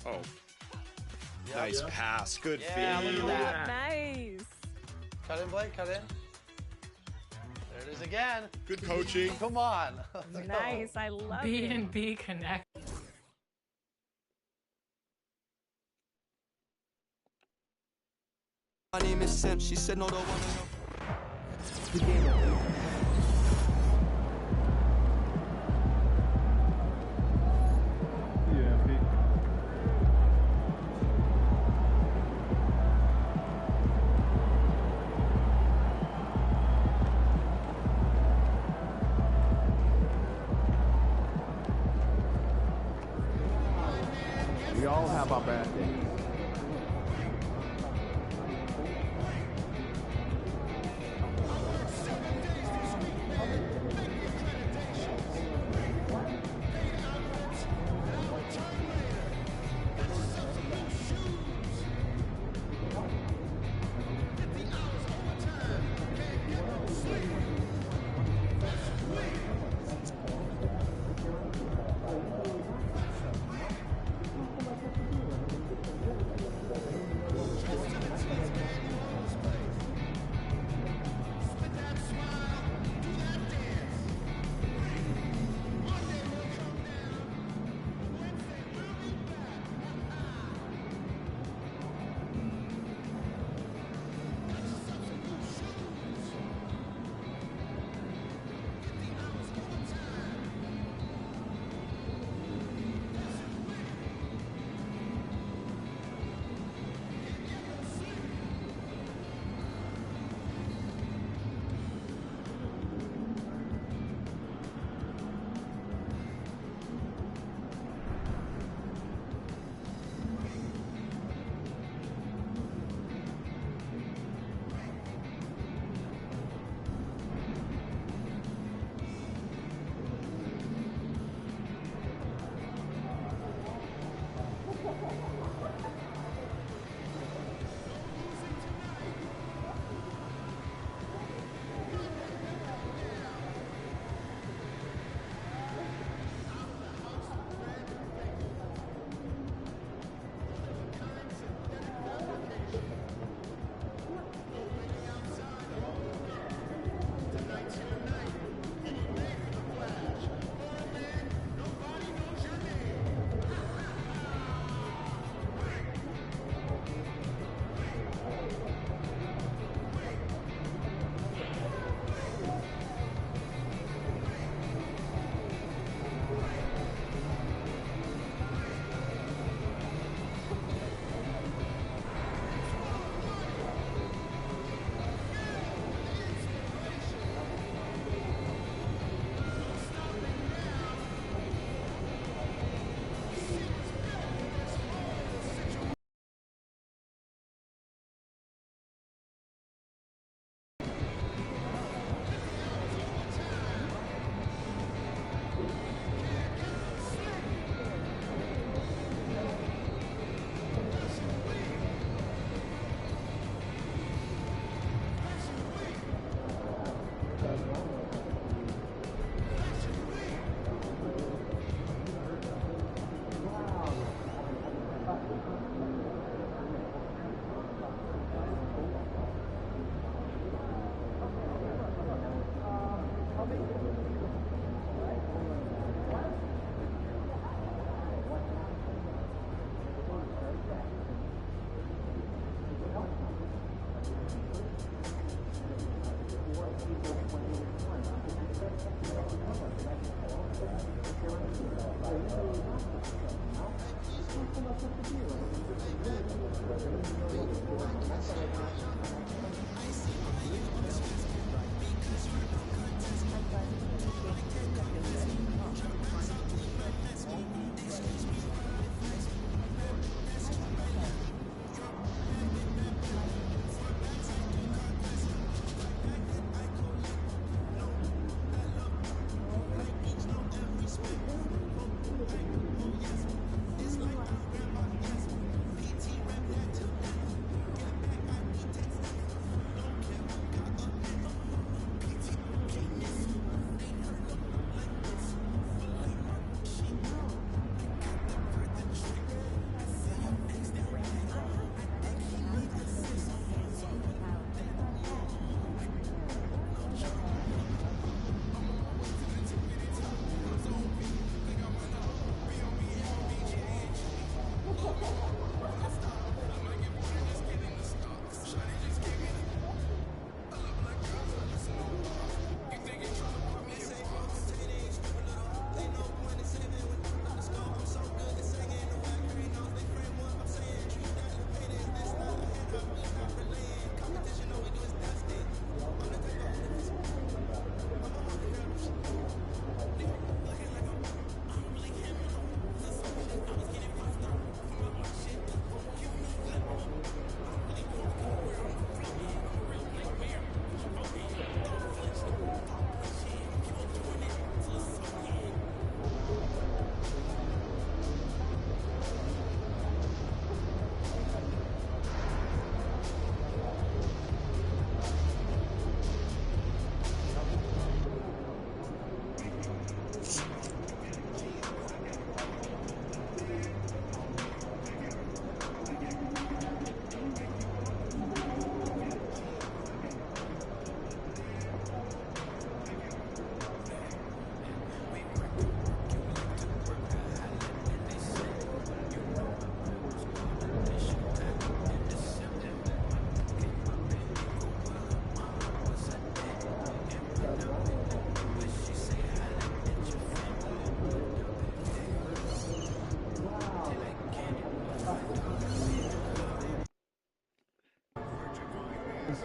Oh, Yep, nice yep. pass. Good Yeah, feed. look at that. Nice. Cut in, Blake, cut in. There it is again. Good coaching. Come on. Let's Nice. go. I love B it. and B connect. My name is Sam. She said no, don't wanna know. We all have our bad days.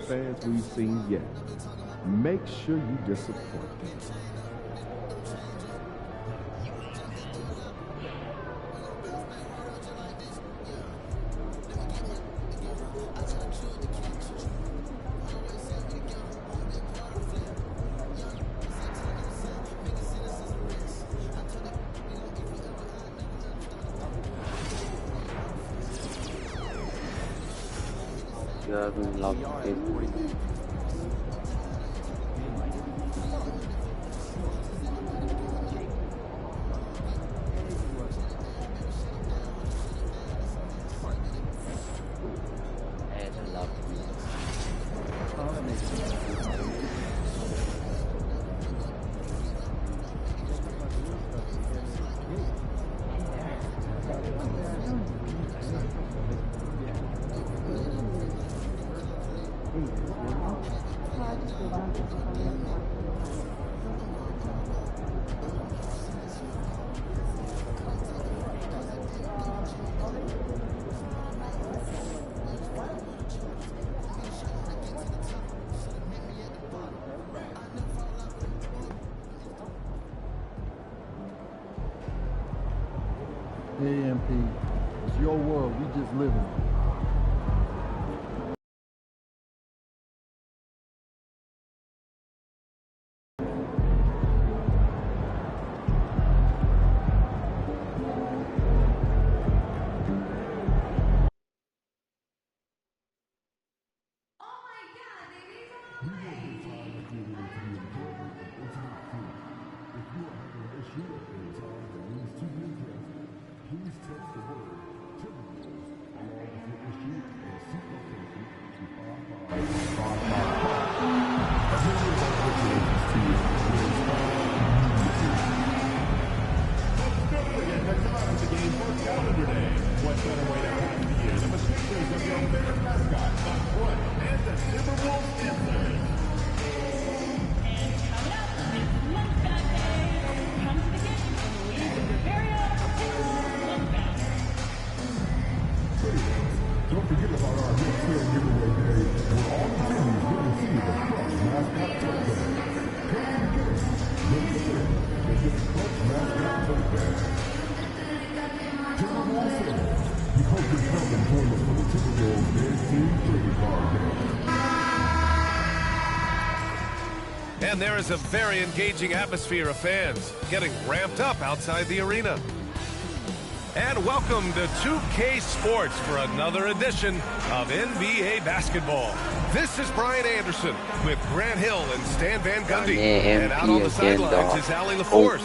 fans we've seen yet. Make sure you disappoint them. Love it. Hey, MP, it's your world. We just live in it. Don't forget about our next year giveaway day where all the teams will receive a Clutch mascot tote bag. Come on, get it. Look for it. It's just a Clutch mascot tote bag. Timberwolves fans, we hope you come and join us for the Timberwolves Dead Team Trading Card Game. And there is a very engaging atmosphere of fans getting ramped up outside the arena. And welcome to 2K Sports for another edition of NBA basketball. This is Brian Anderson with Grant Hill and Stan Van Gundy. And out on the sidelines is Allie LaForce.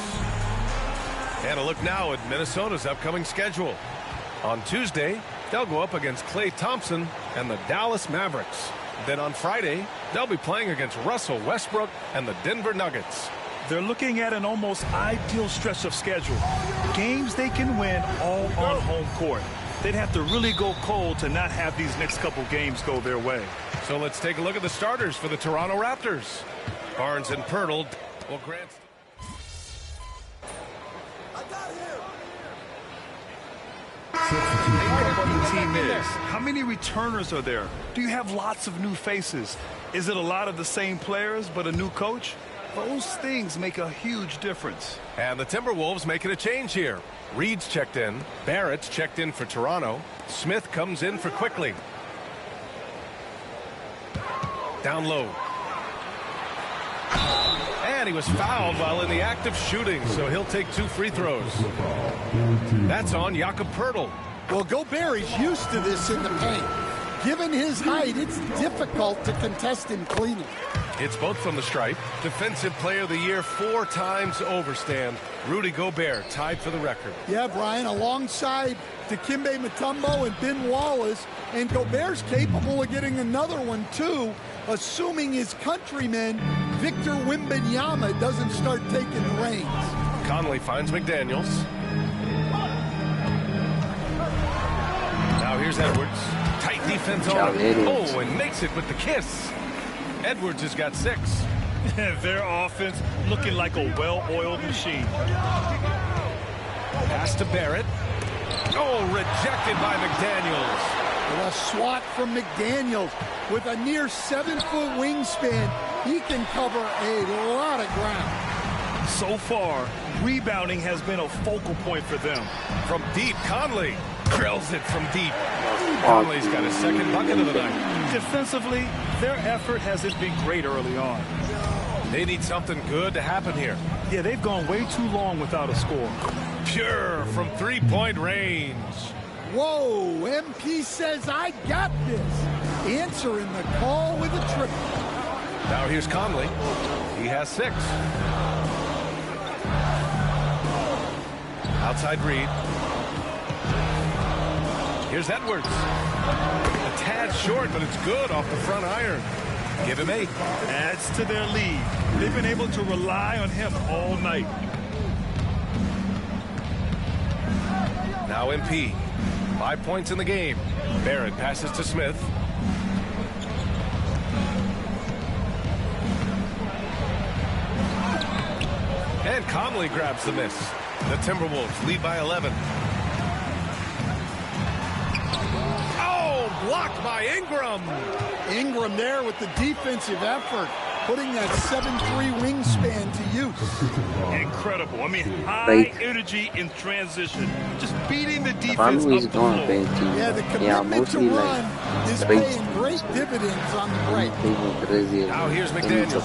And a look now at Minnesota's upcoming schedule. On Tuesday, they'll go up against Klay Thompson and the Dallas Mavericks. Then on Friday, they'll be playing against Russell Westbrook and the Denver Nuggets. They're looking at an almost ideal stretch of schedule. Games they can win all on home court. They'd have to really go cold to not have these next couple games go their way. So let's take a look at the starters for the Toronto Raptors. Barnes and Pirtle will grant. The team is. How many returners are there? Do you have lots of new faces? Is it a lot of the same players but a new coach? Those things make a huge difference. And the Timberwolves making a change here. Reed's checked in. Barrett's checked in for Toronto. Smith comes in for Quickly. Down low. And he was fouled while in the act of shooting, so he'll take 2 free throws. That's on Jakob Poeltl. Well, Gobert is used to this in the paint. Given his height, it's difficult to contest him cleanly. It's both from the stripe. Defensive Player of the Year 4 times over, Stan. Rudy Gobert tied for the record. Yeah, Brian, alongside Dikembe Mutombo and Ben Wallace, and Gobert's capable of getting another one, too, assuming his countryman, Victor Wembanyama, doesn't start taking the reins. Conley finds McDaniels. Now here's Edwards. Tight defense on him. Oh, and makes it with the kiss. Edwards has got 6. Their offense looking like a well-oiled machine. Pass to Barrett. Oh, rejected by McDaniels. With a swat from McDaniels with a near 7-foot wingspan, he can cover a lot of ground. So far, rebounding has been a focal point for them. From deep, Conley drills it from deep. Conley's got his second bucket of the night. Defensively, their effort hasn't been great early on. They need something good to happen here. Yeah, they've gone way too long without a score. Pure from three-point range. Whoa, MP says, I got this. Answering the call with a triple. Now here's Conley. He has 6. Outside Reed. Here's Edwards. A tad short, but it's good off the front iron. Give him 8. Adds to their lead. They've been able to rely on him all night. Now MP. 5 points in the game. Barrett passes to Smith. And Conley grabs the miss. The Timberwolves lead by 11. Oh, blocked by Ingram. Ingram there with the defensive effort, putting that 7'3" wingspan to use. Incredible. I mean, high energy in transition. Just beating the defense up the floor. Yeah, the commitment to run is paying great dividends on the break. Now here's McDaniels.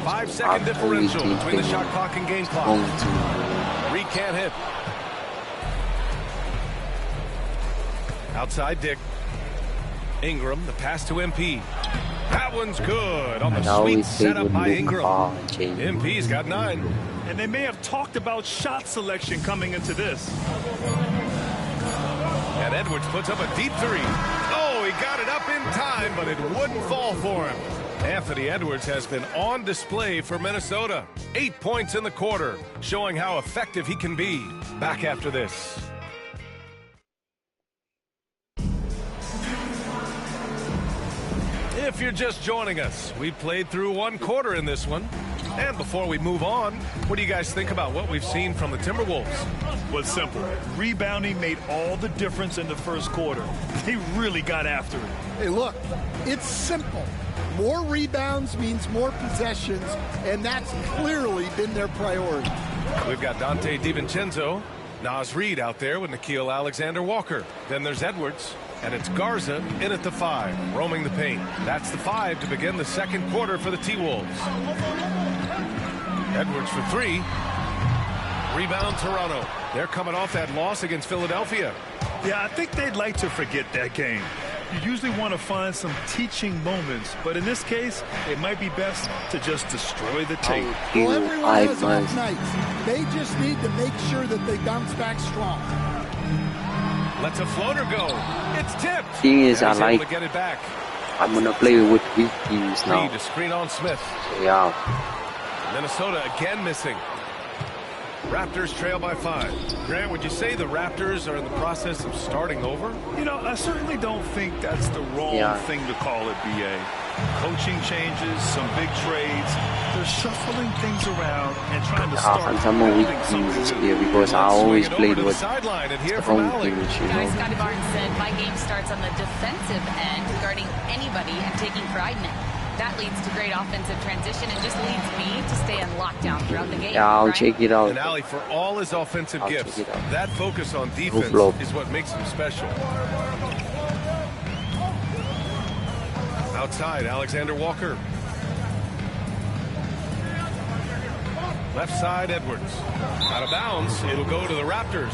5-second differential between the shot clock and game clock. Reed can't hit. Outside Dick. Ingram, the pass to MP. That one's good on the sweet setup by Ingram. MP's got 9. And they may have talked about shot selection coming into this. And Edwards puts up a deep 3. Oh, he got it up in time, but it wouldn't fall for him. Anthony Edwards has been on display for Minnesota. 8 points in the quarter, showing how effective he can be. Back after this. If you're just joining us, we played through 1 quarter in this one. And before we move on, what do you guys think about what we've seen from the Timberwolves? Was simple. Rebounding made all the difference in the first quarter. They really got after it. Hey, look, it's simple. More rebounds means more possessions, and that's clearly been their priority. We've got Dante DiVincenzo, Naz Reid out there with Nickeil Alexander-Walker. Then there's Edwards. And it's Garza in at the 5, roaming the paint. That's the 5 to begin the second quarter for the T-Wolves. Edwards for 3. Rebound Toronto. They're coming off that loss against Philadelphia. Yeah, I think they'd like to forget that game. You usually want to find some teaching moments, but in this case, it might be best to just destroy the tape. Well, everyone has off nights. They just need to make sure that they bounce back strong. Lets a floater go. It's tipped. Thing is, I like. To get it back. I'm gonna play with weak teams now. Reed to screen on Smith. Yeah. Minnesota again missing. Raptors trail by 5. Grant, would you say the Raptors are in the process of starting over? You know, I certainly don't think that's the wrong thing to call it, BA. Coaching changes, some big trades. They're shuffling things around and trying to start some weak teams here because I always played with sideline and hear from from teams, you know. Scotty Barnes said, my game starts on the defensive end, guarding anybody and taking pride in it. That leads to great offensive transition and just leads me to stay on lockdown throughout the game. Yeah, I'll check it out. And Ali, for all his offensive gifts, that focus on defense is what makes him special. Outside, Alexander Walker. Left side, Edwards. Out of bounds, it'll go to the Raptors.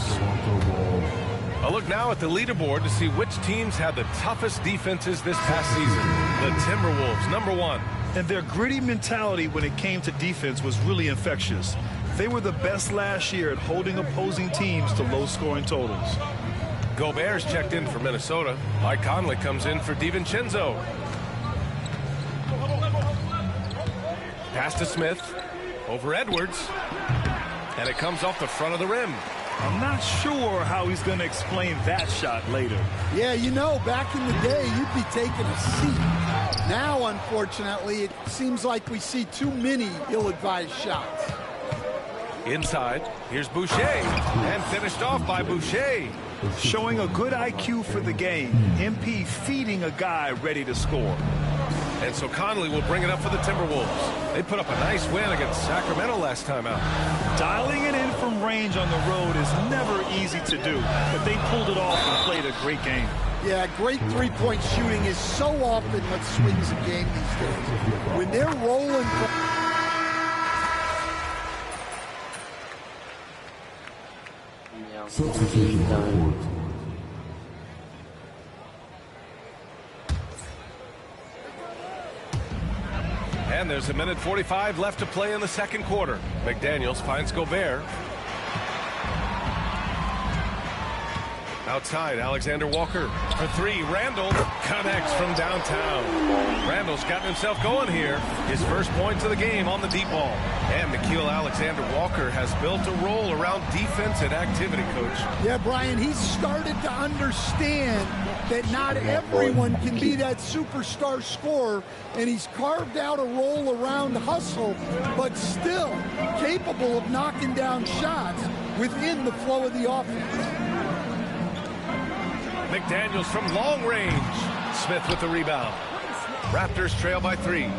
A look now at the leaderboard to see which teams had the toughest defenses this past season. The Timberwolves, number 1. And their gritty mentality when it came to defense was really infectious. They were the best last year at holding opposing teams to low-scoring totals. Gobert's checked in for Minnesota. Mike Conley comes in for DiVincenzo. Pass to Smith. Over Edwards. And it comes off the front of the rim. I'm not sure how he's going to explain that shot later. Yeah, you know, back in the day, you'd be taking a seat. Now, unfortunately, it seems like we see too many ill-advised shots. Inside, here's Boucher. And finished off by Boucher. Showing a good IQ for the game. MP feeding a guy ready to score. And so Conley will bring it up for the Timberwolves. They put up a nice win against Sacramento last time out. Dialing it in from range on the road is never easy to do, but they pulled it off and played a great game. Yeah, great three-point shooting is so often what swings a game these days. When they're rolling... Substitution on court. And there's 1:45 left to play in the second quarter. McDaniels finds Gobert. Outside, Alexander Walker for three. Randall connects from downtown. Randall's gotten himself going here. His first points of the game on the deep ball. And Nickeil Alexander-Walker has built a role around defense and activity, Coach. Yeah, Brian, he's started to understand that not everyone can be that superstar scorer, and he's carved out a role around hustle, but still capable of knocking down shots within the flow of the offense. McDaniels from long range. Smith with the rebound. Raptors trail by 3.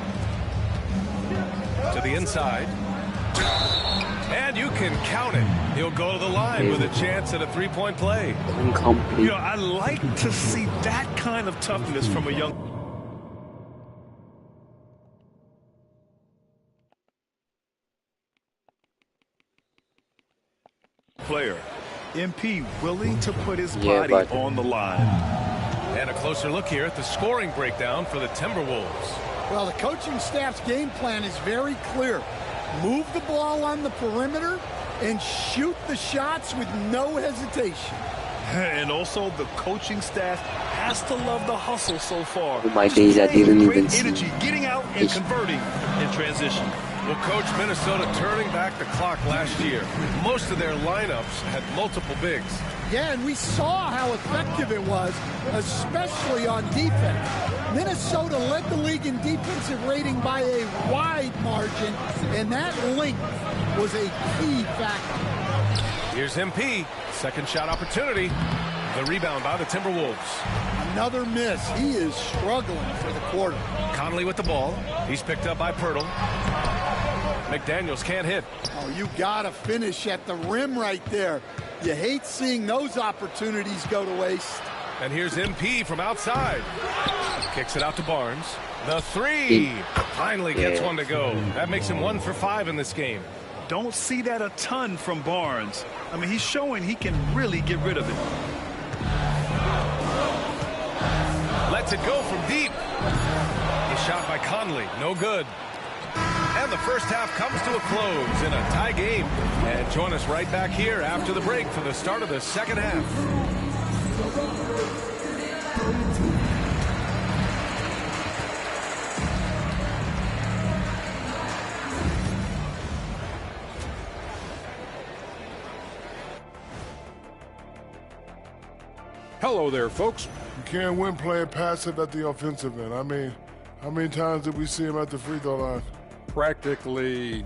To the inside. And you can count it. He'll go to the line with a chance at a three-point play. You know, I like to see that kind of toughness from a young player. MP willing to put his body on the line. And a closer look here at the scoring breakdown for the Timberwolves. Well, the coaching staff's game plan is very clear. Move the ball on the perimeter and shoot the shots with no hesitation. And also, the coaching staff has to love the hustle so far. My days, I didn't even see. Energy, getting out and converting in transition. Well, Coach, Minnesota turning back the clock last year. Most of their lineups had multiple bigs. Yeah, and we saw how effective it was, especially on defense. Minnesota led the league in defensive rating by a wide margin, and that length was a key factor. Here's MP. Second shot opportunity. The rebound by the Timberwolves. Another miss. He is struggling for the quarter. Conley with the ball. He's picked up by Pirtle. McDaniels can't hit. Oh, you gotta finish at the rim right there. You hate seeing those opportunities go to waste. And here's MP from outside. Kicks it out to Barnes. The three finally gets one to go. That makes him 1 for 5 in this game. Don't see that a ton from Barnes. I mean, he's showing he can really get rid of it. Lets it go from deep. He's shot by Conley. No good. And the first half comes to a close in a tie game. And join us right back here after the break for the start of the second half. Hello there, folks. You can't win playing passive at the offensive end. I mean, how many times did we see him at the free throw line? Practically.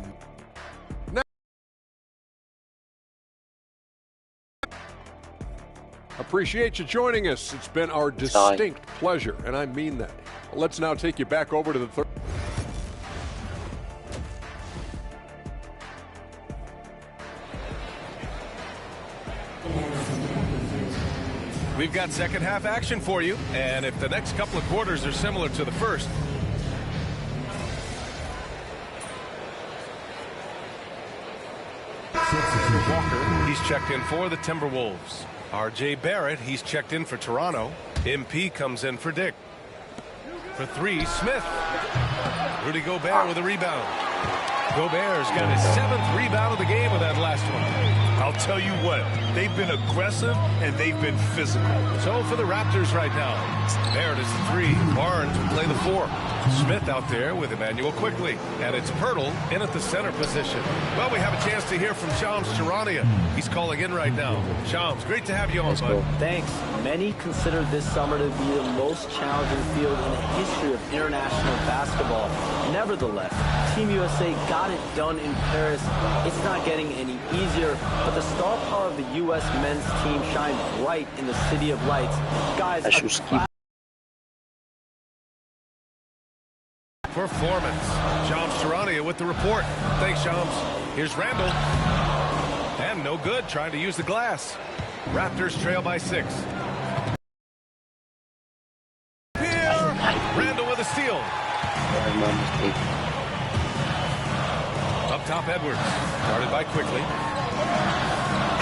Appreciate you joining us. It's been our distinct pleasure, and I mean that. Let's now take you back over to the third. We've got second half action for you, and if the next couple of quarters are similar to the first, Walker, he's checked in for the Timberwolves. R.J. Barrett, he's checked in for Toronto. MP comes in for Dick. For 3, Smith. Rudy Gobert with a rebound. Gobert's got his 7th rebound of the game with that last one. I'll tell you what, they've been aggressive and they've been physical. So for the Raptors right now, Barrett is the 3. Barnes will play the 4. Smith out there with Emmanuel quickly. And it's Pirtle in at the center position. Well, we have a chance to hear from Shams Charania. He's calling in right now. Shams, great to have you on, bud. Thanks. Many consider this summer to be the most challenging field in the history of international basketball. Nevertheless, Team USA got it done in Paris. It's not getting any easier, but the star power of the U.S. men's team shines bright in the City of Lights. Guys, performance. Shams Charania with the report. Thanks, Shams. Here's Randall. And no good, trying to use the glass. Raptors trail by 6. Here, Randall with a steal. Up top, Edwards. Guarded by quickly.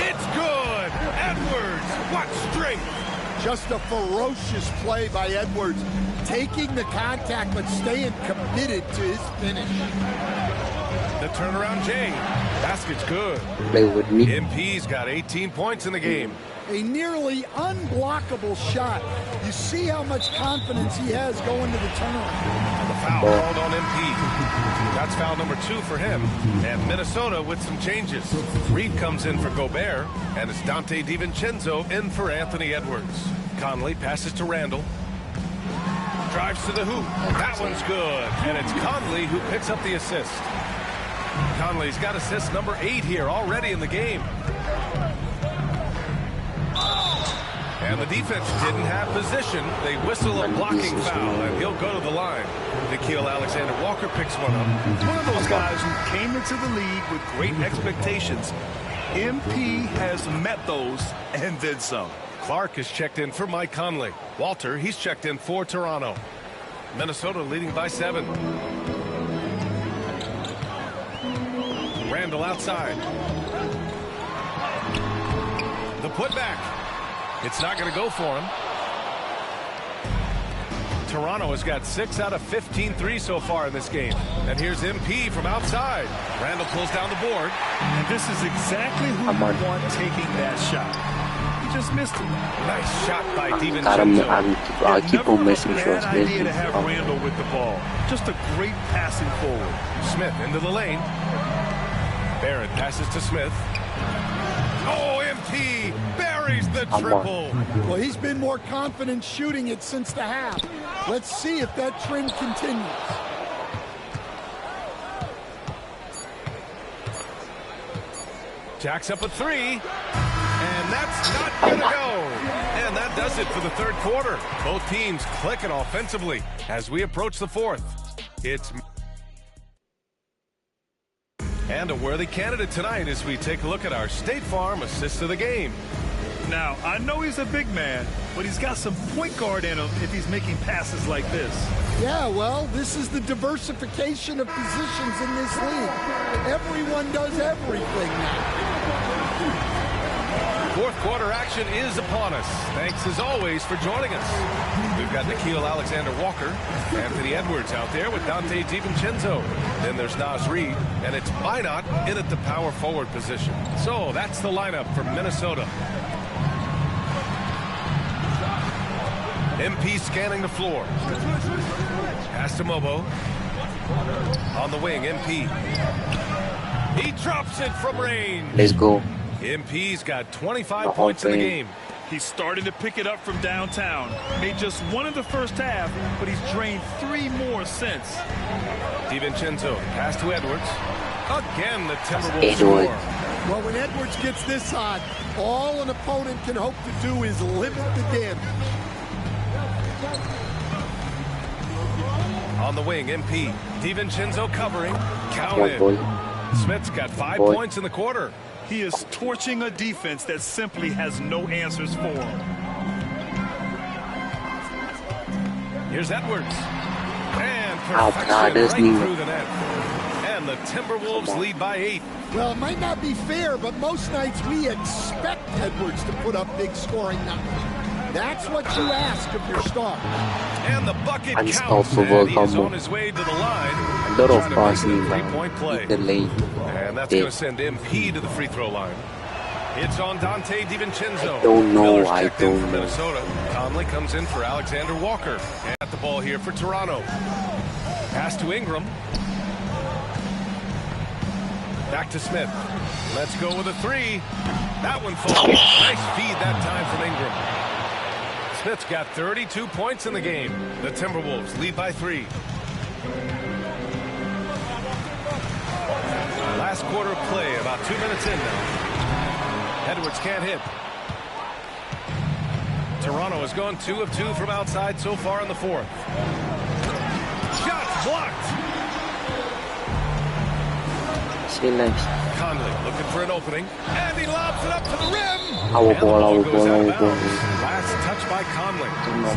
It's good! Edwards! What strength! Just a ferocious play by Edwards, taking the contact but staying committed to his finish. The turnaround, Jay. Basket's good. Play with me. MP's got 18 points in the game. A nearly unblockable shot. You see how much confidence he has going to the turnaround. The foul called on MP. That's foul number 2 for him. And Minnesota with some changes. Reed comes in for Gobert, and it's Dante DiVincenzo in for Anthony Edwards. Conley passes to Randall. Drives to the hoop. That one's good. And it's Conley who picks up the assist. Conley's got assist number 8 here already in the game. And the defense didn't have position. They whistle a blocking foul, and he'll go to the line. Nickeil Alexander-Walker picks one up. One of those guys who came into the league with great expectations. MP has met those and then some. Clark is checked in for Mike Conley. Walter, he's checked in for Toronto. Minnesota leading by 7. Randall outside. The putback. It's not going to go for him. Toronto has got 6 out of 15 threes so far in this game. And here's MP from outside. Randall pulls down the board. And this is exactly who you want taking that shot. He just missed it. Nice shot by DiVincenzo. I'll keep on missing shots. Bad idea to have Randall with the ball. Just a great passing forward. Smith into the lane. Barrett passes to Smith. Oh, MP buries the triple. Well, he's been more confident shooting it since the half. Let's see if that trend continues. Jacks up a 3. And that's not going to go. And that does it for the third quarter. Both teams clicking offensively as we approach the 4th. It's... And a worthy candidate tonight as we take a look at our State Farm assist of the game. Now, I know he's a big man, but he's got some point guard in him if he's making passes like this. Yeah, well, this is the diversification of positions in this league. Everyone does everything now. Fourth quarter action is upon us. Thanks as always for joining us. We've got Nickeil Alexander-Walker, Anthony Edwards out there with Dante DiVincenzo. Then there's Naz Reid, and it's Minot in at the power forward position. So that's the lineup for Minnesota. MP scanning the floor. Pass to Mobo. On the wing, MP. He drops it from range. Let's go. MP's got 25 points in the game. He's starting to pick it up from downtown. Made just 1 in the first half, but he's drained 3 more since. DiVincenzo, pass to Edwards. Again, the Timberwolves score. Well, when Edwards gets this hot, all an opponent can hope to do is limit the damage. On the wing, MP. DiVincenzo covering. Counted. Smith's got 5 points in the quarter. He is torching a defense that simply has no answers for him. Here's Edwards. And perfection right through the net. And the Timberwolves lead by 8. Well, it might not be fair, but most nights we expect Edwards to put up big scoring numbers. That's what you ask of your star. And the bucket counts, and he is on his way to the line. A lot of passing three-point play. The lane. And that's going to send MP to the free throw line. It's on Dante DiVincenzo. I don't know. Miller's I checked in don't for know. Minnesota. Conley comes in for Alexander Walker. And at the ball here for Toronto. Pass to Ingram. Back to Smith. Let's go with a three. That one falls. Nice feed that time from Ingram. Smith's got 32 points in the game. The Timberwolves lead by 3. Last quarter of play, about 2 minutes in now. Edwards can't hit. Toronto has gone 2 of 2 from outside so far in the 4th. Shot blocked. See next. Conley looking for an opening, and he lobs it up to the rim. Our ball. Last touch by Conley.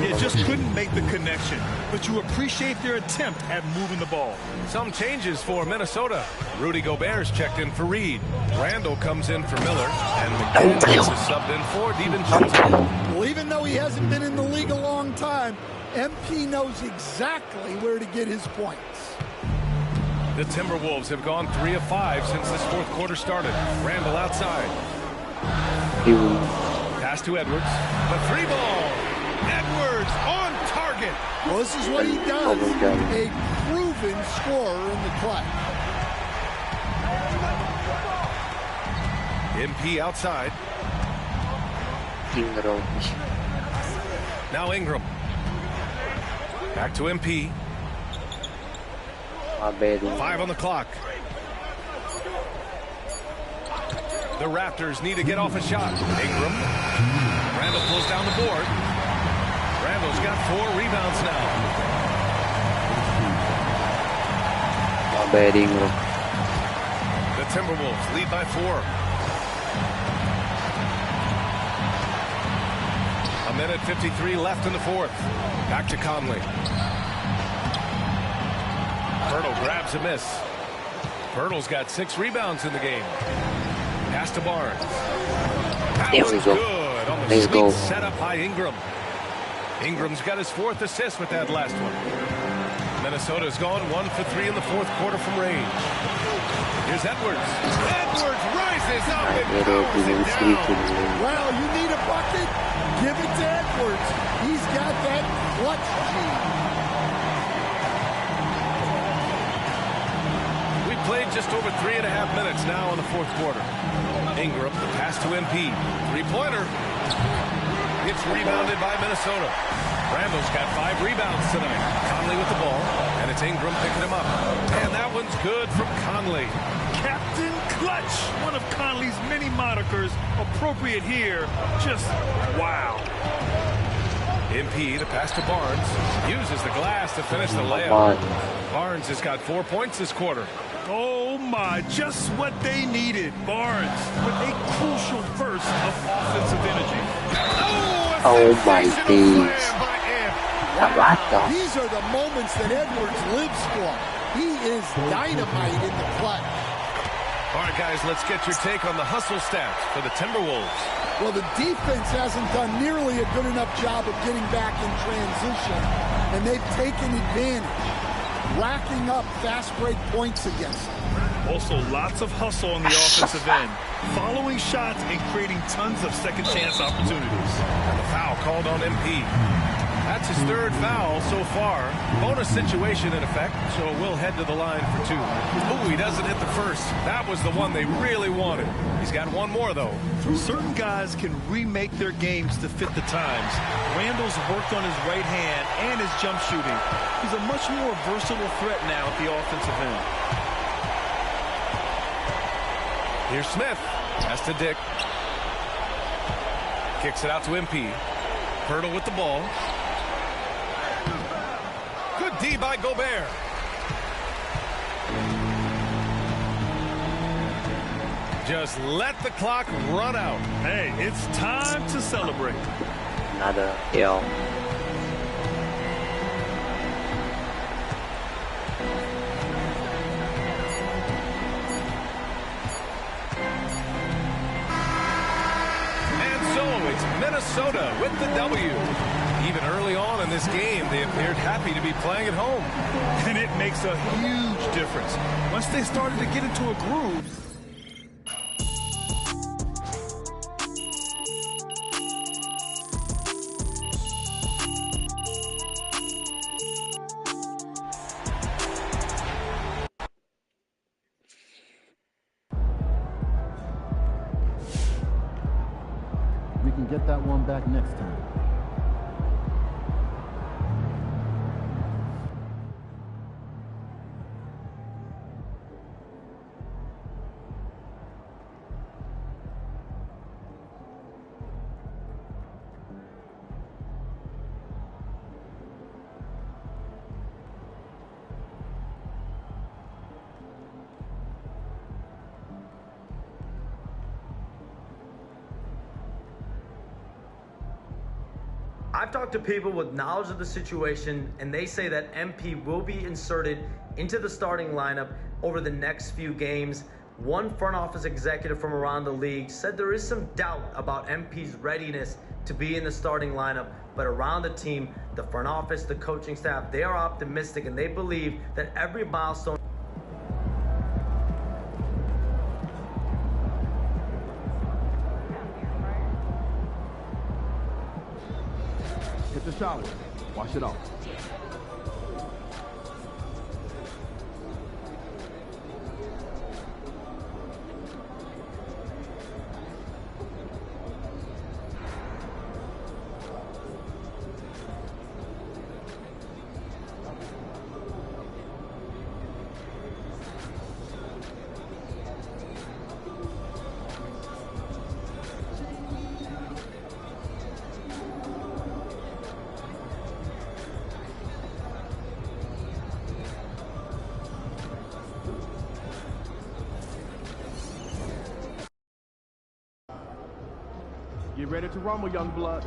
You just couldn't make the connection, but you appreciate their attempt at moving the ball. Some changes for Minnesota. Rudy Gobert's checked in for Reed. Randall comes in for Miller, and McDaniels is subbed in for DiVincenzo. Well, even though he hasn't been in the league a long time, MP knows exactly where to get his points. The Timberwolves have gone 3 of 5 since this 4th quarter started. Randall outside. Pass to Edwards. The 3-ball. Edwards on target. Well, this is what he does. A proven scorer in the clutch. MP outside. Now Ingram. Back to MP. 5 on the clock. The Raptors need to get off a shot. Ingram. Randall pulls down the board. Randall's got 4 rebounds now. Ingram. The Timberwolves lead by 4. A minute 53 left in the 4th. Back to Conley. Pirtle grabs a miss. Pirtle's got 6 rebounds in the game. Pass to Barnes. That was good on the sweet setup by Ingram. Ingram's got his 4th assist with that last one. Minnesota's gone 1 for 3 in the 4th quarter from range. Here's Edwards. Edwards rises up and powers it down. Well, you need a bucket? Give it to Edwards. He's got that clutch gene. Played just over 3.5 minutes now in the 4th quarter. Ingram, the pass to MP. 3-pointer. It's rebounded by Minnesota. Randall's got 5 rebounds tonight. Conley with the ball, and it's Ingram picking him up. And that one's good from Conley. Captain Clutch, one of Conley's many monikers, appropriate here. Just wow. MP, the pass to Barnes, uses the glass to finish the layup. Barnes has got 4 points this quarter. Oh my, just what they needed. Barnes with a crucial burst of offensive energy. Oh my days. Wow. These are the moments that Edwards lives for. He is dynamite in the clutch. All right, guys, let's get your take on the hustle stats for the Timberwolves. Well, the defense hasn't done nearly a good enough job of getting back in transition, and they've taken advantage, racking up fast break points against them. Also, lots of hustle on the offensive end, following shots and creating tons of second chance opportunities. And the foul called on MP. That's his 3rd foul so far. Bonus situation in effect, so we'll head to the line for 2. Ooh, he doesn't hit the first. That was the one they really wanted. He's got 1 more, though. Certain guys can remake their games to fit the times. Randall's worked on his right hand and his jump shooting. He's a much more versatile threat now at the offensive end. Here's Smith. Pass to Dick. Kicks it out to MP. Pirtle with the ball. Good D by Gobert. Just let the clock run out. Hey, it's time to celebrate. Another L. Minnesota with the W. Even early on in this game, they appeared happy to be playing at home. And it makes a huge difference. Once they started to get into a groove, get that one back next time. I've talked to people with knowledge of the situation, and they say that MP will be inserted into the starting lineup over the next few games. One front office executive from around the league said there is some doubt about MP's readiness to be in the starting lineup, but around the team, the front office, the coaching staff, they are optimistic, and they believe that every milestone Hit the shower. Wash it off. Get ready to rumble, young blood.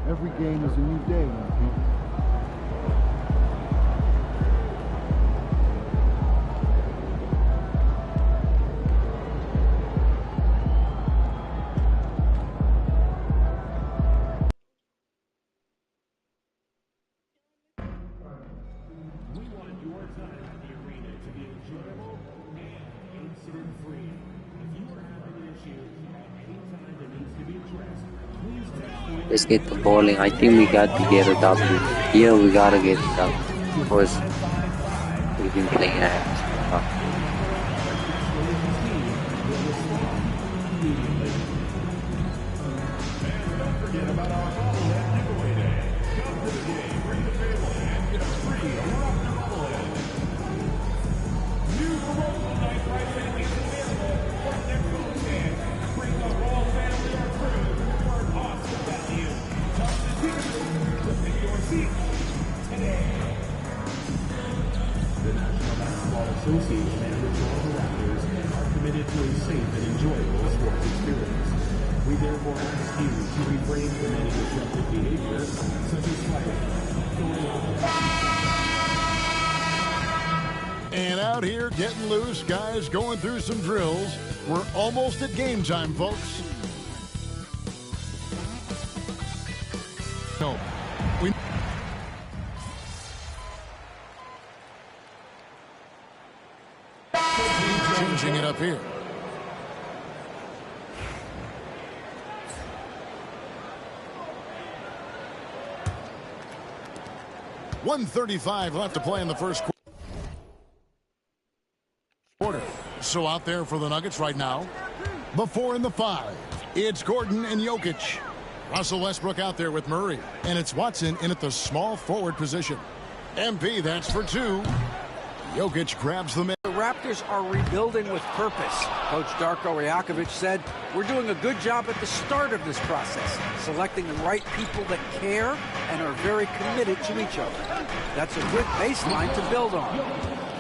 Every game is a new day, MP. Let's get the bowling. I think we got to get a W. Here we gotta get a W because we've been playing ass. Association and the Toronto Raptors are committed to a safe and enjoyable sports experience. We therefore ask you to refrain from any disruptive behavior, such as fighting, And out here getting loose, guys going through some drills. We're almost at game time, folks. No, we... Changing it up here. .135 left to play in the first quarter. So out there for the Nuggets right now. The 4 and the 5. It's Gordon and Jokic. Russell Westbrook out there with Murray. And it's Watson in at the small forward position. MP, that's for 2. Jokic grabs the man. The Raptors are rebuilding with purpose. Coach Darko Rajakovic said, "We're doing a good job at the start of this process, selecting the right people that care and are very committed to each other. That's a good baseline to build on."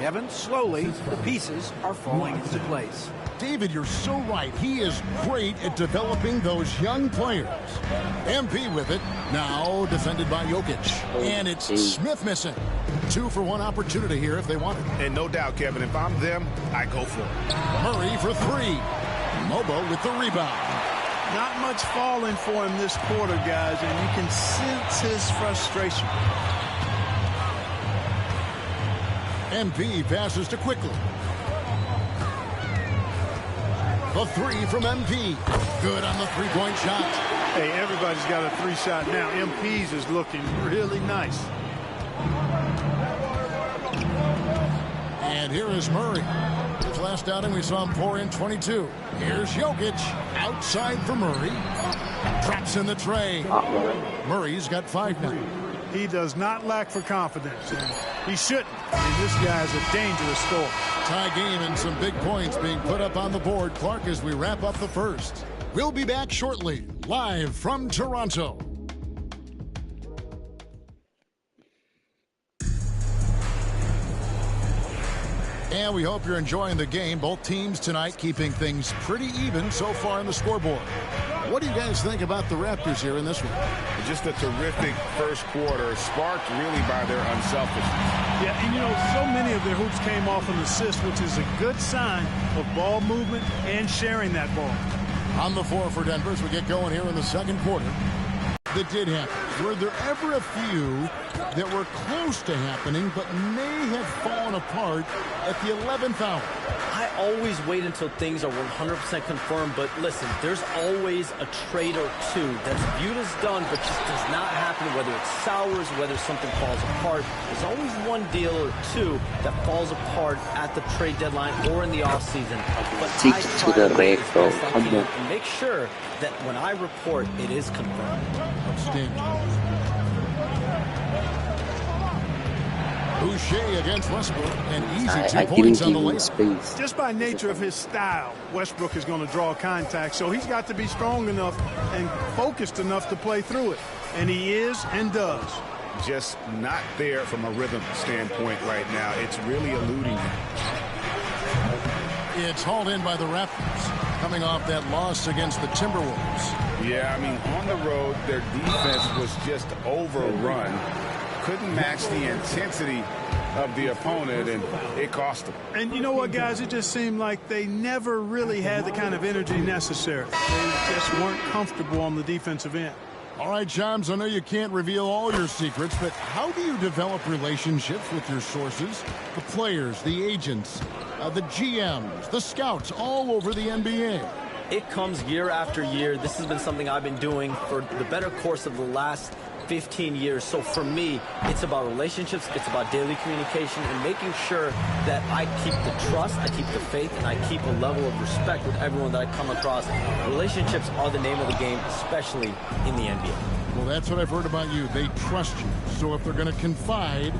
Kevin, slowly, the pieces are falling into place. David, you're so right. He is great at developing those young players. MP with it. Now defended by Jokic. And it's Smith missing. 2 for 1 opportunity here if they want it. And no doubt, Kevin, if I'm them, I go for it. Murray for 3. Mobo with the rebound. Not much falling for him this quarter, guys, and you can sense his frustration. MP passes to quickly. The 3 from MP. Good on the three-point shot. Hey, everybody's got a 3-shot now. MP's is looking really nice. And here is Murray. His last outing, we saw him pour in 22. Here's Jokic. Outside for Murray. Traps in the tray. Murray's got 5 now. He does not lack for confidence, and he shouldn't. And this guy's a dangerous scorer. Tie game and some big points being put up on the board. Clark, as we wrap up the first. We'll be back shortly, live from Toronto. And we hope you're enjoying the game. Both teams tonight keeping things pretty even so far on the scoreboard. What do you guys think about the Raptors here in this one? Just a terrific first quarter, sparked really by their unselfishness. Yeah, and you know, so many of their hoops came off an assist, which is a good sign of ball movement and sharing that ball. On the floor for Denver as we get going here in the second quarter. That did happen. Were there ever a few that were close to happening but may have fallen apart at the 11th hour? I always wait until things are 100% confirmed, but listen, there's always a trade or two that's viewed as done but just does not happen, whether it's sours, whether something falls apart. There's always one deal or two that falls apart at the trade deadline or in the offseason. But Stick to the rate, bro. Come on. And make sure that when I report, it is confirmed. Boucher against Westbrook, and easy 2 points on the layup. Just by nature of his style, Westbrook is going to draw contact, so he's got to be strong enough and focused enough to play through it, and he is and does. Just not there from a rhythm standpoint right now. It's really eluding him. It's hauled in by the Raptors. coming off that loss against the Timberwolves. Yeah, I mean, on the road, their defense was just overrun. Couldn't match the intensity of the opponent, and it cost them. And you know what, guys? It just seemed like they never really had the kind of energy necessary. They just weren't comfortable on the defensive end. All right, Shams, I know you can't reveal all your secrets, but how do you develop relationships with your sources? The players, the agents, the GMs, the scouts all over the NBA. It comes year after year. This has been something I've been doing for the better course of the last 15 years. So for me, it's about relationships, it's about daily communication, and making sure that I keep the trust, I keep the faith, and I keep a level of respect with everyone that I come across. Relationships are the name of the game, especially in the NBA. Well, that's what I've heard about you. They trust you. So if they're going to confide,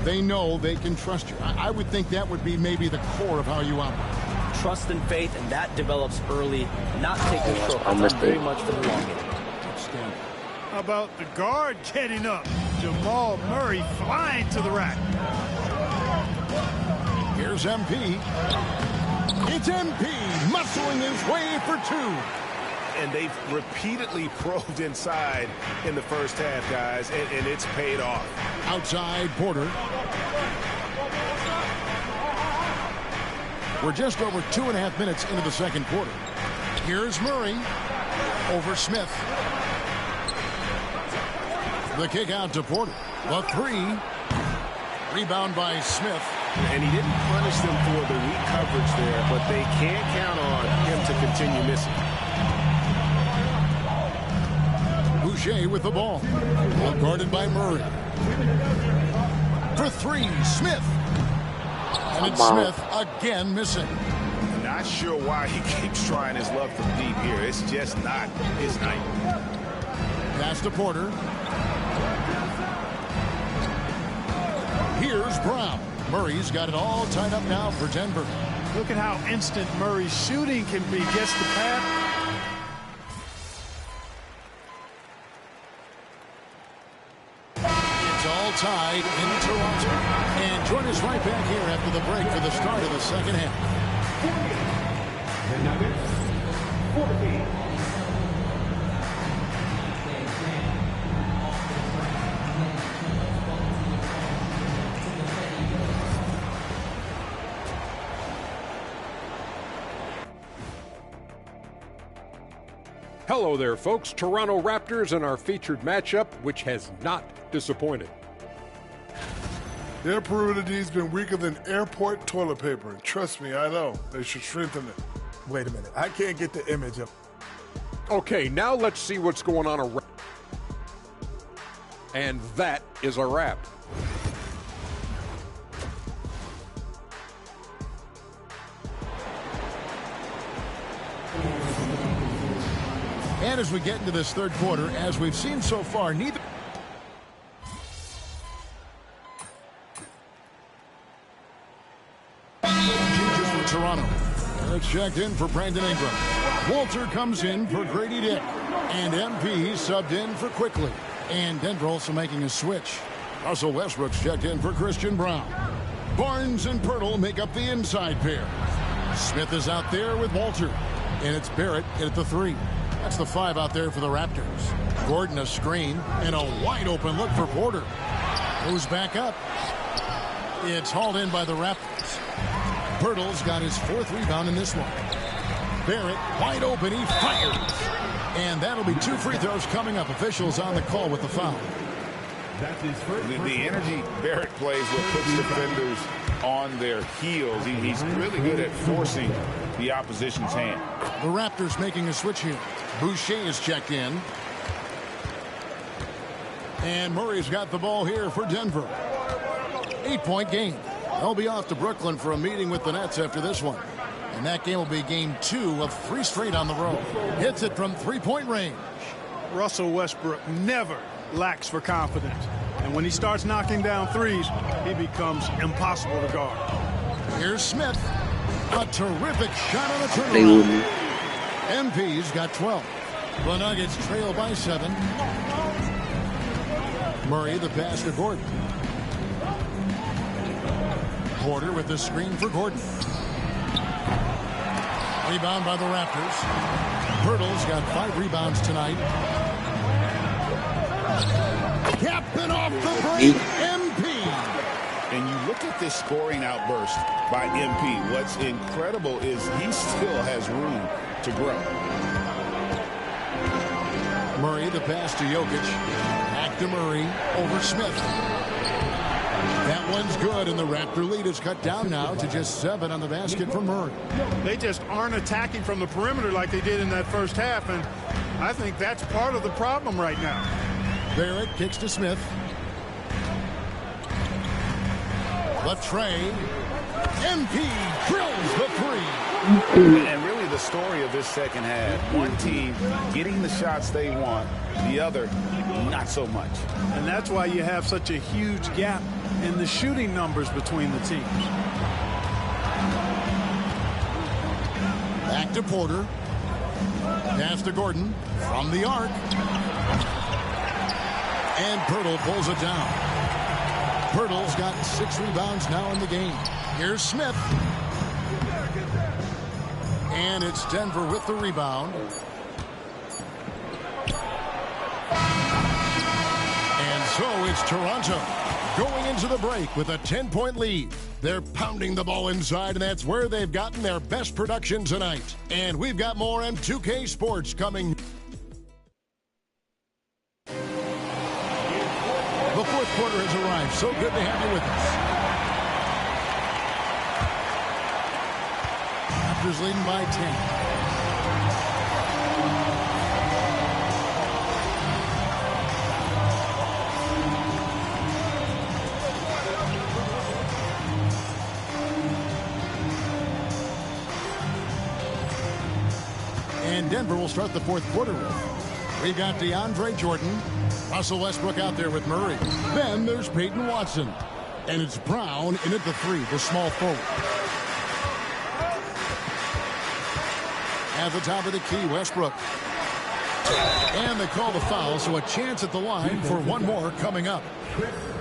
they know they can trust you. I would think that would be maybe the core of how you operate. Trust and faith, and that develops early, not taking shortcuts. I'm very much for the long game. How about the guard getting up? Jamal Murray flying to the rack. Here's MP. It's MP muscling his way for two. And they've repeatedly probed inside in the first half, guys, and it's paid off. Outside, Porter. We're just over 2.5 minutes into the second quarter. Here's Murray over Smith. The kick out to Porter. The three. Rebound by Smith. And he didn't punish them for the weak coverage there, but they can't count on him to continue missing. Boucher with the ball. Well guarded by Murray. For three, Smith. And it's Smith again missing. Not sure why he keeps trying his luck from deep here. It's just not his night. Pass to Porter. Here's Brown. Murray's got it all tied up now for Denver. Look at how instant Murray's shooting can be. Gets the pass. It's all tied in Toronto. And join us right back here after the break for the start of the second half. The Nuggets, 14. Hello there, folks. Toronto Raptors in our featured matchup, which has not disappointed. Their perimeter D's been weaker than airport toilet paper. And trust me, I know. They should strengthen it. Wait a minute. I can't get the image up. Okay, now let's see what's going on around. And that is a wrap. And as we get into this third quarter, as we've seen so far, neither... Changes for Toronto. It's checked in for Brandon Ingram. Walter comes in for Grady Dick. And MP subbed in for Quickly. And Denver also making a switch. Russell Westbrook's checked in for Christian Brown. Barnes and Pirtle make up the inside pair. Smith is out there with Walter. And it's Barrett at the three. That's the five out there for the Raptors. Gordon a screen and a wide open look for Porter. Goes back up. It's hauled in by the Raptors. Pirtle's got his fourth rebound in this one. Barrett wide open. He fires. And that'll be 2 free throws coming up. Officials on the call with the foul. The energy Barrett plays with puts defenders on their heels. He's really good at forcing the opposition's hand. The Raptors making a switch here. Boucher is checked in. And Murray's got the ball here for Denver. 8-point game. They'll be off to Brooklyn for a meeting with the Nets after this one. And that game will be game 2 of 3 straight on the road. Hits it from 3-point range. Russell Westbrook never lacks for confidence. And when he starts knocking down threes, he becomes impossible to guard. Here's Smith. A terrific shot on the turnaround. MP's got 12. The Nuggets trail by 7. Murray the pass to Gordon. Porter with the screen for Gordon. Rebound by the Raptors. Pirtle's got 5 rebounds tonight. Captain off the break, MP. And you look at this scoring outburst by MP. What's incredible is he still has room to grow. Murray, the pass to Jokic. Back to Murray, over Smith. That one's good, and the Raptor lead is cut down now to just 7 on the basket from Murray. They just aren't attacking from the perimeter like they did in that first half, and I think that's part of the problem right now. Barrett kicks to Smith. Latrey. MP drills the 3. And really the story of this second half. One team getting the shots they want, the other not so much. And that's why you have such a huge gap in the shooting numbers between the teams. Back to Porter. Pass to Gordon from the arc. And Pirtle pulls it down. Pirtle's got 6 rebounds now in the game. Here's Smith. And it's Denver with the rebound. And so it's Toronto going into the break with a 10-point lead. They're pounding the ball inside, and that's where they've gotten their best production tonight. And we've got more M2K Sports coming. The fourth quarter has arrived. So good to have you with us. Raptors leading by 10. And Denver will start the fourth quarter with. We got DeAndre Jordan. Russell Westbrook out there with Murray. Then there's Peyton Watson. And it's Brown in at the 3, the small forward. At the top of the key, Westbrook. And they call the foul, so a chance at the line for one more coming up.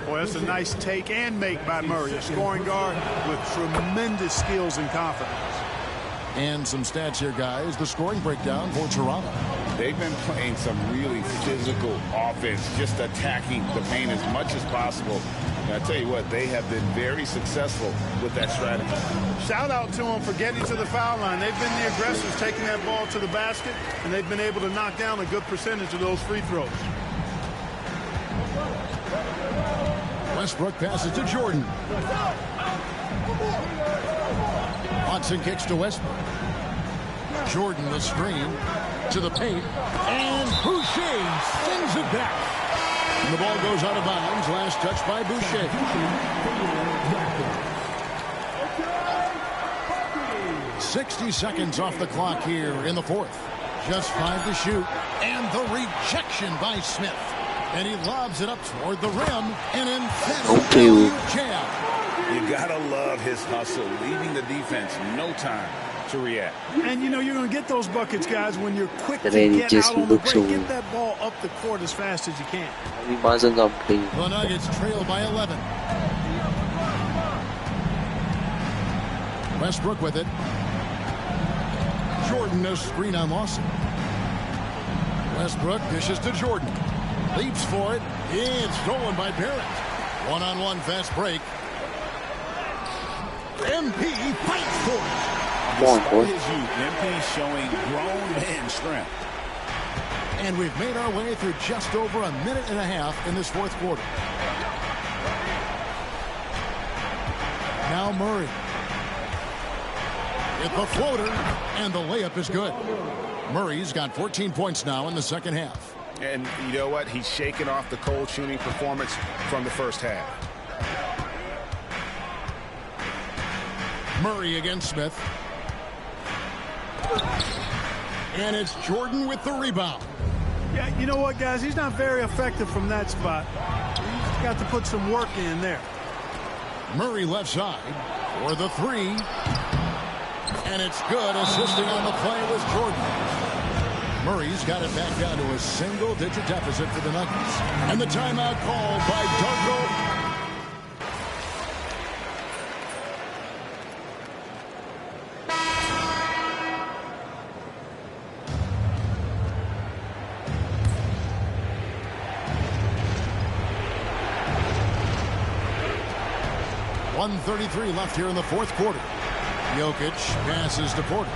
Boy, that's a nice take and make by Murray, a scoring guard with tremendous skills and confidence. And some stats here, guys. The scoring breakdown for Toronto. They've been playing some really physical offense, just attacking the paint as much as possible. And I tell you what, they have been very successful with that strategy. Shout out to them for getting to the foul line. They've been the aggressors, taking that ball to the basket, and they've been able to knock down a good percentage of those free throws. Westbrook passes to Jordan. Watson kicks to Westbrook. Jordan the screen to the paint. And Boucher sends it back. And the ball goes out of bounds. Last touch by Boucher. 60 seconds off the clock here in the fourth. Just 5 to shoot. And the rejection by Smith. And he lobs it up toward the rim. And emphatic jab. You gotta love his hustle, leaving the defense no time to react. And you know you're going to get those buckets, guys, when you're quick to get out on the break. Get that ball up the court as fast as you can. The Nuggets trail by 11. Westbrook with it. Jordan a screen on Lawson. Westbrook dishes to Jordan. Leaps for it. It's stolen by Barrett. One-on-one fast break. MP fights for it. Despite his youth, MP showing grown man strength. And we've made our way through just over a minute and a half in this fourth quarter. Now Murray. With the floater, and the layup is good. Murray's got 14 points now in the second half. And you know what? He's shaking off the cold shooting performance from the first half. Murray against Smith. And it's Jordan with the rebound. Yeah, you know what, guys? He's not very effective from that spot. He's got to put some work in there. Murray left side for the 3. And it's good. Assisting on the play was Jordan. Murray's got it back down to a single-digit deficit for the Nuggets. And the timeout called by Darko. 1:33 left here in the fourth quarter. Jokic passes to Porter.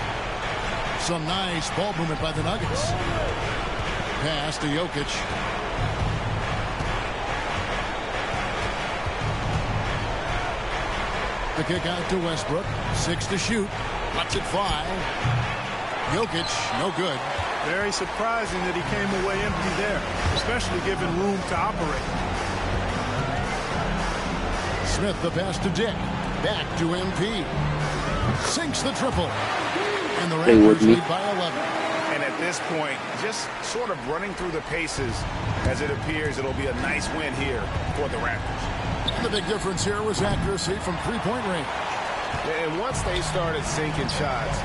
Some nice ball movement by the Nuggets. Pass to Jokic. The kick out to Westbrook. 6 to shoot. Lets it fly. Jokic, no good. Very surprising that he came away empty there, especially given room to operate. Smith, the pass to Dick. Back to MP. Sinks the triple. And the Raptors lead by 11. And at this point, just sort of running through the paces as it appears it'll be a nice win here for the Raptors. And the big difference here was accuracy from three-point range. And once they started sinking shots,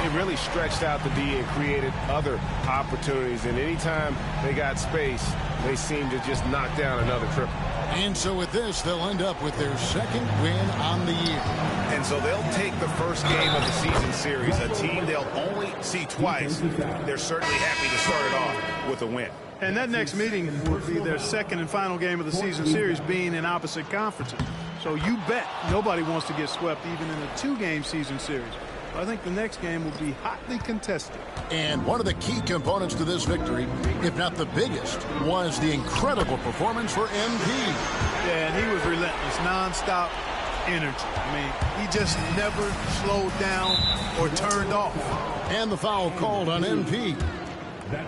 it really stretched out the D and created other opportunities. And anytime they got space, they seemed to just knock down another triple. And so with this, they'll end up with their second win on the year. And so they'll take the first game of the season series, a team they'll only see twice. They're certainly happy to start it off with a win. And that next meeting would be their second and final game of the season series, being in opposite conferences. So you bet nobody wants to get swept even in a two-game season series. I think the next game will be hotly contested. And one of the key components to this victory, if not the biggest, was the incredible performance for MP. Yeah, and he was relentless, nonstop energy. I mean, he just never slowed down or turned off. And the foul called on MP.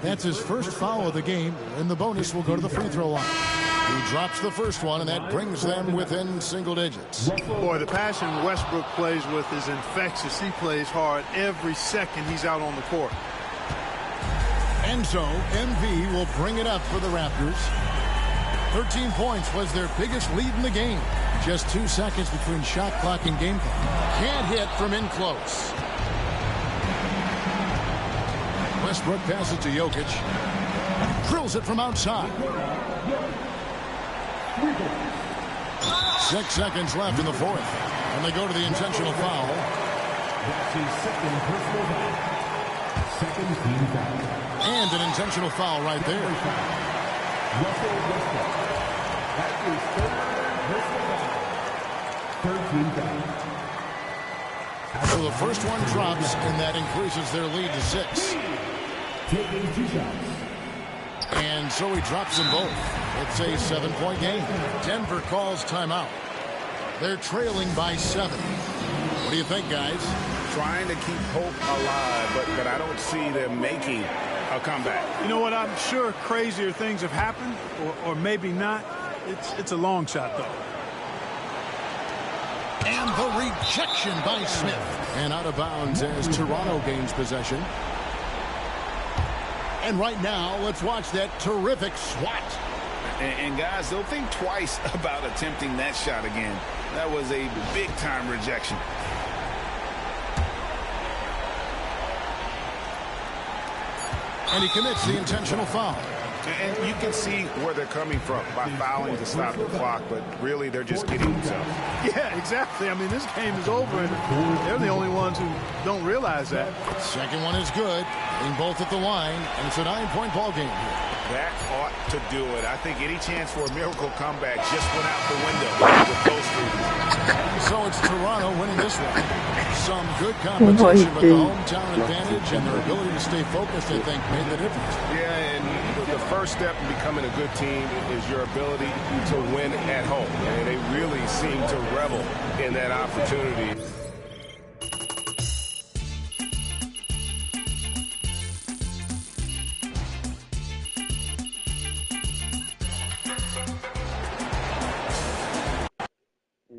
That's his first foul of the game, and the bonus will go to the free throw line. He drops the first one, and that brings them within single digits. Boy, the passion Westbrook plays with is infectious. He plays hard every second he's out on the court. And so, MV will bring it up for the Raptors. 13 points was their biggest lead in the game. Just 2 seconds between shot clock and game clock. Can't hit from in close. Westbrook passes to Jokic. Drills it from outside. 6 seconds left in the fourth. And they go to the intentional foul. That's his second personal foul. Second team foul. And an intentional foul right there. Russell Westbrook. That is third personal foul. Third team foul. So the first one drops, and that increases their lead to 6. Taking 2 shots. And so he drops them both. It's a 7-point game. Denver calls timeout. They're trailing by 7. What do you think, guys? Trying to keep hope alive, but I don't see them making a comeback. You know what? I'm sure crazier things have happened, or maybe not. It's a long shot, though. And the rejection by Smith. And out of bounds as Toronto gains possession. And right now, let's watch that terrific swat. And guys, they'll think twice about attempting that shot again. That was a big-time rejection. And he commits the intentional foul. And you can see where they're coming from by fouling to stop the clock, but really they're just kidding themselves. Yeah, exactly. I mean, this game is over, and they're the only ones who don't realize that. Second one is good. Being both at the line, and it's a 9-point ball game here. That ought to do it. I think any chance for a miracle comeback just went out the window with those three. So it's Toronto winning this one. Some good competition, but the hometown advantage and their ability to stay focused, I think, made the difference. Yeah, and the first step in becoming a good team is your ability to win at home. And they really seem to revel in that opportunity.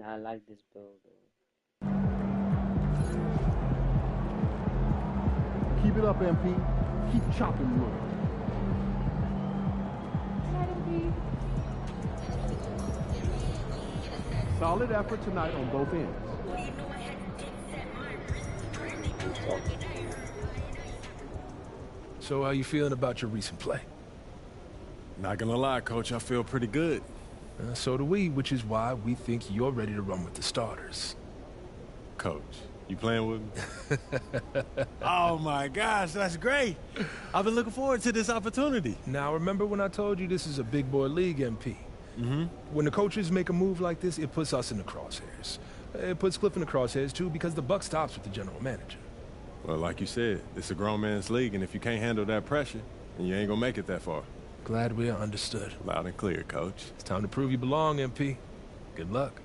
I like this build. Keep it up, MP. Keep chopping wood. Solid effort tonight on both ends. So how you feeling about your recent play? Not gonna lie, Coach, I feel pretty good. So do we, which is why we think you're ready to run with the starters. Coach, you playing with me? Oh my gosh, that's great. I've been looking forward to this opportunity. Now remember when I told you this is a big boy league, MP? When the coaches make a move like this, it puts us in the crosshairs. It puts Cliff in the crosshairs, too, because the buck stops with the general manager. Well, like you said, it's a grown man's league, and if you can't handle that pressure, then you ain't gonna make it that far. Glad we are understood. Loud and clear, Coach. It's time to prove you belong, MP. Good luck.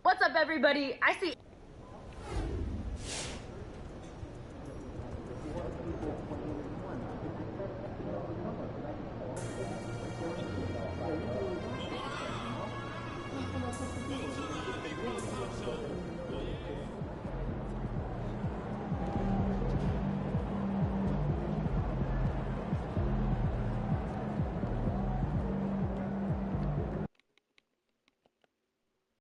What's up, everybody? I see